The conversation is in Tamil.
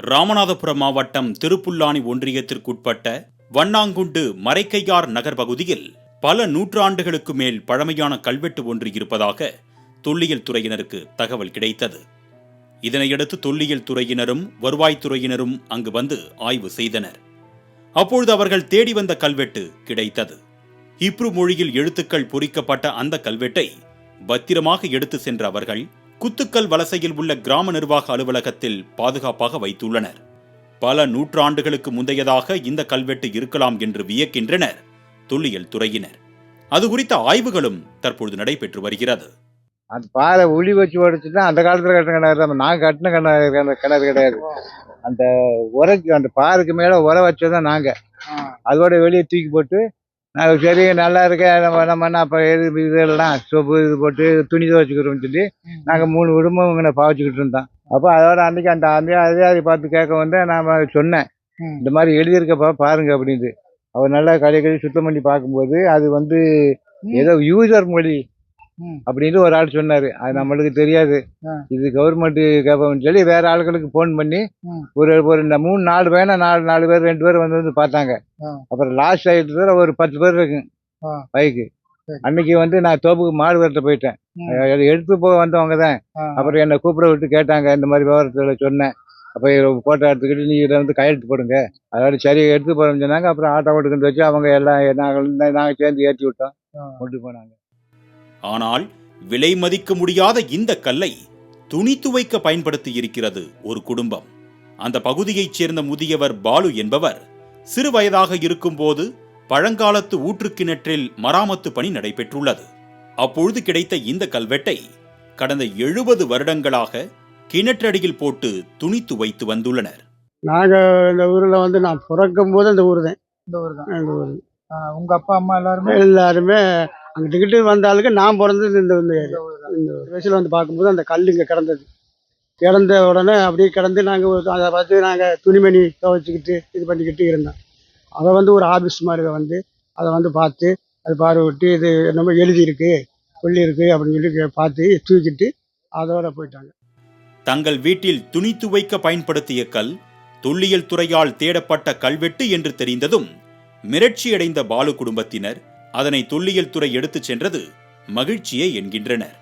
ராமநாதபுரம் மாவட்டம் திருப்புல்லானி ஒன்றியத்திற்குட்பட்ட வண்ணாங்குண்டு மரைக்கையார் நகர் பகுதியில் பல நூற்றாண்டுகளுக்கு மேல் பழமையான கல்வெட்டு ஒன்று இருப்பதாக தொல்லியல் துறையினருக்கு தகவல் கிடைத்தது. இதனையடுத்து தொல்லியல் துறையினரும் வருவாய்த்துறையினரும் அங்கு வந்து ஆய்வு செய்தனர். அப்பொழுது அவர்கள் தேடி வந்த கல்வெட்டு கிடைத்தது. ஹிப்ரு மொழியில் எழுத்துக்கள் பொறிக்கப்பட்ட அந்த கல்வெட்டை பத்திரமாக எடுத்து சென்ற அவர்கள் குத்துக்கல் வலசையில் உள்ள கிராம நிர்வாக அலுவலகத்தில் பாதுகாப்பாக வைத்துள்ளனர். பல நூற்றாண்டுகளுக்கு முந்தையதாக இந்த கல்வெட்டு இருக்கலாம் என்று வியக்கின்றனர் தொல்லியல் துறையினர். அது குறித்த ஆய்வுகளும் தற்பொழுது நடைபெற்று வருகிறது. அந்த பாறை உளி வச்சு உடைச்சுன்னா அந்த காலத்துல கட்டின கிணறு தான். நாங்கள் கட்டின கிணறு கிடையாது. அந்த உரைக்கு அந்த பாறைக்கு மேலே உரை வச்சதான் நாங்கள். அதோட வெளியே தூக்கி போட்டு நாங்கள் சரி நல்லா இருக்க நம்ம என்ன அப்போ இதெல்லாம் சோப்பு இது போட்டு துணி துவைச்சிக்கிறோம்னு சொல்லி நாங்கள் 3 குடும்பம் இங்கே பாவச்சிக்கிட்டு இருந்தோம். அப்போ அதோட அன்றைக்கி அந்த அதிகாரி பார்த்து கேட்க வந்து நான் சொன்னேன், இந்த மாதிரி எழுதியிருக்கப்பா பாருங்க அப்படின்ட்டு. அவர் நல்லா கழுவி சுத்தம் பண்ணி பார்க்கும்போது அது வந்து ஏதோ யூசர் மொழி அப்படின்னு ஒரு ஆள் சொன்னாரு. அது நம்மளுக்கு தெரியாது, இது கவர்மெண்ட் கேட்போம்னு சொல்லி வேற ஆளுகளுக்கு போன் பண்ணி ஒரு 3-4 பேர் 4 பேர் 2 பேர் வந்து பார்த்தாங்க. அப்புறம் லாஸ்ட் ஆகிட்டு ஒரு 10 பேர் இருக்கு பைக்கு. அன்னைக்கு வந்து நான் தோப்புக்கு மாடு வெட்ட போயிட்டேன். எடுத்து போக வந்தவங்க தான். அப்புறம் என்னை கூப்பிட விட்டு கேட்டாங்க, இந்த மாதிரி விவரத்தில் சொன்னேன். அப்போ போட்டோ எடுத்துக்கிட்டு நீ இதை வந்து கையெழுத்து போடுங்க. அதாவது சரி எடுத்து போறோம்னு சொன்னாங்க. அப்புறம் ஆட்டோ ஓட்டுக்கிட்டு வச்சு அவங்க எல்லாம் நாங்கள் சேர்ந்து ஏற்றி விட்டோம், கொண்டு போனாங்க. ஆனால் விலை மதிக்க முடியாத இந்த கல்லை துணி துவைக்க பயன்படுத்தி இருக்கிறது ஒரு குடும்பம். அந்த பகுதியைச் சேர்ந்த முதியவர் பாலு என்பவர் சிறு வயதாக இருக்கும் போது பழங்காலத்து ஊற்றுக்கிணற்றில் மராமத்து பணி நடைபெற்றுள்ளது. அப்பொழுது கிடைத்த இந்த கல்வெட்டை கடந்த 70 வருடங்களாக கிணற்றடியில் போட்டு துணி துவைத்து வந்துள்ளனர். நாங்கள் இந்த ஊரில் வந்து நான் பிறக்கும் போது இந்த ஊர் தான். இந்த ஊர் உங்க அப்பா அம்மா எல்லாருமே அங்கிட்டு வந்தாலுக்கு நான் பிறந்தது இந்த வயசில் வந்து பார்க்கும்போது அந்த கல் இங்கே கிடந்தது. கிடந்த உடனே அப்படியே கிடந்து நாங்கள் அதை பார்த்து நாங்கள் துணிமணி துவைச்சிக்கிட்டு இது பண்ணிக்கிட்டு இருந்தோம். அதை வந்து ஒரு ஆஃபீஸ் மாதிரி வந்து அதை வந்து பார்த்து அது பார்வையிட்டு இது என்னமோ எழுதியிருக்கு சொல்லியிருக்கு அப்படின்னு சொல்லி பார்த்து தூக்கிட்டு அதோட போயிட்டாங்க. தங்கள் வீட்டில் துணி துவைக்க பயன்படுத்திய கல் தொல்லியல் துறையால் தேடப்பட்ட கல்வெட்டு என்று தெரிந்ததும் மிரட்சியடைந்த பாலு குடும்பத்தினர் அதனை தொல்லியல் துறை எடுத்துச் சென்றது மகிழ்ச்சியே என்கின்றனர்.